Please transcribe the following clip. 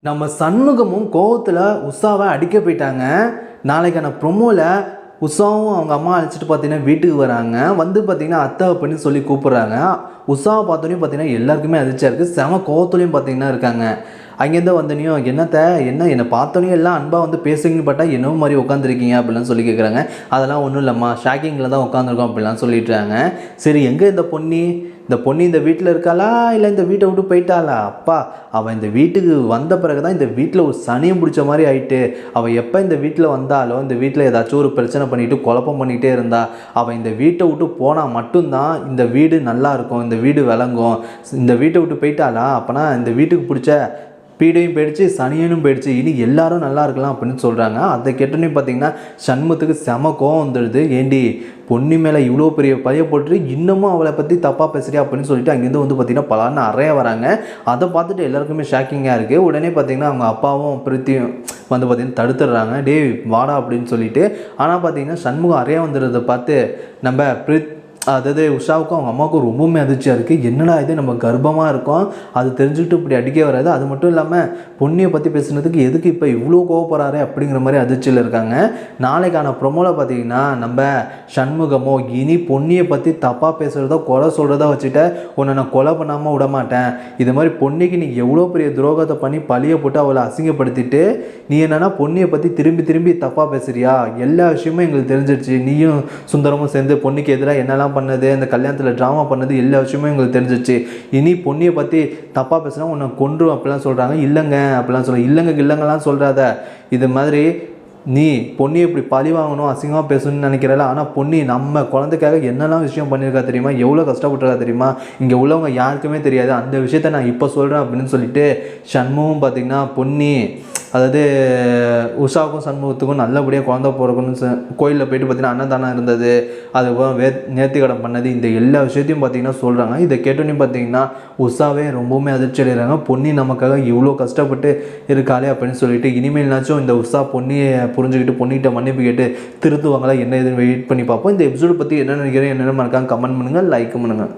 நம்ம சண்முகமும் கோவத்தில் உஷாவை அடிக்க போயிட்டாங்க. நாளைக்கான ப்ரொமோவில் உஷாவும் அவங்க அம்மா அழைச்சிட்டு பார்த்தீங்கன்னா வீட்டுக்கு வராங்க. வந்து பார்த்தீங்கன்னா அத்தாவை பண்ணி சொல்லி கூப்பிட்றாங்க. உஷாவை பார்த்தோன்னே பார்த்தீங்கன்னா எல்லாருக்குமே அதிர்ச்சியாக இருக்குது. செம கோவத்துலையும் பார்த்தீங்கன்னா இருக்காங்க. அங்கேருந்து வந்தோடனையும் என்னை பார்த்தோன்னே எல்லாம் அன்பாக வந்து பேசுங்கன்னு பார்த்தா என்னவோ மாதிரி உட்காந்துருக்கீங்க அப்படிலாம் சொல்லி கேட்குறாங்க. அதெல்லாம் ஒன்றும் இல்லைம்மா, ஷாக்கிங்கில் தான் உட்காந்துருக்கோம் அப்படிலாம் சொல்லிட்டுறாங்க. சரி, எங்கே இந்த பொண்ணு இந்த வீட்டில் இருக்காளா இல்லை இந்த வீட்டை விட்டு போயிட்டாளா? அப்பா, அவள் இந்த வீட்டுக்கு வந்த பிறகு தான் இந்த வீட்டில் ஒரு சனியம் பிடிச்ச மாதிரி ஆயிட்டு. அவள் எப்போ இந்த வீட்டில் வந்தாலோ இந்த வீட்டில் ஏதாச்சும் ஒரு பிரச்சனை பண்ணிவிட்டு குழப்பம் பண்ணிகிட்டே இருந்தா. அவள் இந்த வீட்டை விட்டு போனால் மட்டும்தான் இந்த வீடு நல்லா இருக்கும், இந்த வீடு விளங்கும். இந்த வீட்டை விட்டு போயிட்டாளா, அப்போனா இந்த வீட்டுக்கு பிடிச்ச பீடையும் போயிடுச்சு, சனியனும் போயிடுச்சு, இனி எல்லாரும் நல்லா இருக்கலாம் அப்படின்னு சொல்கிறாங்க. அதை கேட்டோன்னே பார்த்தீங்கன்னா சண்முகத்துக்கு செம கோவம் வந்துடுது. ஏண்டி, பொண்ணு மேலே இவ்வளோ பெரிய பழைய போட்டு இன்னமும் அவளை பற்றி தப்பாக பேசுறியா அப்படின்னு சொல்லிட்டு அங்கேருந்து வந்து பார்த்திங்கன்னா பலான்னு அறைய வராங்க. அதை பார்த்துட்டு எல்லாருக்குமே ஷாக்கிங்காக இருக்குது. உடனே பார்த்திங்கன்னா அவங்க அப்பாவும் பிரித்தியும் வந்து பார்த்திங்கன்னா தடுத்துடுறாங்க. டேய் வாடா அப்படின்னு சொல்லிட்டு. ஆனால் பார்த்திங்கன்னா சண்முகம் அறைய வந்துடுறதை பார்த்து நம்ம அதாவது உஷாவுக்கும் அவங்க அம்மாவுக்கும் ரொம்பவுமே அதிர்ச்சியாக இருக்குது. என்னடா இது, நம்ம கர்ப்பமாக இருக்கோம், அது தெரிஞ்சுக்கிட்டு இப்படி அடிக்க வராது. அது மட்டும் இல்லாமல் பொண்ணியை பற்றி பேசுனதுக்கு எதுக்கு இப்போ இவ்வளோ கோவப்படுறாரு அப்படிங்கிற மாதிரி அதிர்ச்சியில் இருக்காங்க. நாளைக்கான ப்ரொமோவில் பார்த்தீங்கன்னா நம்ம சண்முகமோ இனி பொண்ணியை பற்றி தப்பாக பேசுகிறதோ கொலை சொல்கிறதா வச்சுட்டு உன்னை நான் கொலை பண்ணாமல் விட மாட்டேன், இது மாதிரி பொண்ணிக்கு நீ எவ்வளோ பெரிய துரோகத்தை பண்ணி பழிய போட்டு அவளை அசிங்கப்படுத்திட்டு நீ என்னென்னா பொண்ணியை பற்றி திரும்பி தப்பாக பேசுகிறியா? எல்லா விஷயமும் எங்களுக்கு தெரிஞ்சிடுச்சு. நீயும் சுந்தரமும் சேர்ந்து பொண்ணுக்கு எதிராக என்னெல்லாம் பண்ணது, அந்த கல்யாணத்தில் ட்ராமா பண்ணது, எல்லா விஷயமும் எங்களுக்கு தெரிஞ்சிச்சு. இனி பொண்ணியை பற்றி தப்பாக பேசினா உன்னை கொன்றும் அப்படிலாம் சொல்கிறாங்க. இல்லைங்க அப்படிலாம் இல்லைங்கலாம் சொல்கிறாத. இது மாதிரி நீ பொண்ணி இப்படி பழி வாங்கணும், அசிங்கமாக பேசணும்னு நினைக்கிறல. ஆனால் பொண்ணி நம்ம குழந்தைக்காக என்னெல்லாம் விஷயம் பண்ணியிருக்கா தெரியுமா, எவ்வளோ கஷ்டப்பட்டுருக்கா தெரியுமா, இங்கே உள்ளவங்க யாருக்குமே தெரியாது. அந்த விஷயத்த நான் இப்போ சொல்கிறேன் அப்படின்னு சொல்லிட்டு சண்முகம் பார்த்திங்கன்னா பொண்ணி அதாவது உஷாவுக்கும் சண்முகத்துக்கும் நல்லபடியாக குழந்தை பிறக்கணும்னு கோயிலில் போயிட்டு பார்த்திங்கன்னா அன்னதானம் இருந்தது, அதுக்கப்புறம் நேர்த்திக்கடன் பண்ணது, இந்த எல்லா விஷயத்தையும் பார்த்திங்கன்னா சொல்கிறாங்க. இதை கேட்டோன்னே பார்த்திங்கன்னா உஷாவே ரொம்பவுமே அதிர்ச்சி அடைகிறாங்க. பொண்ணி நமக்காக இவ்வளோ கஷ்டப்பட்டு இருக்காளே அப்படின்னு சொல்லிட்டு. இனிமேல்னாச்சும் இந்த உஷா பொண்ணியை புரிஞ்சுக்கிட்டு பொண்ணிகிட்ட மன்னிப்பு கேட்டு திருத்துவாங்களா என்ன எதுன்னு வெயிட் பண்ணி பார்ப்போம். இந்த எபிசோடு பற்றி என்ன நினைக்கிறேன், என்னென்ன இருக்காங்க கமெண்ட் பண்ணுங்கள், லைக் பண்ணுங்கள்.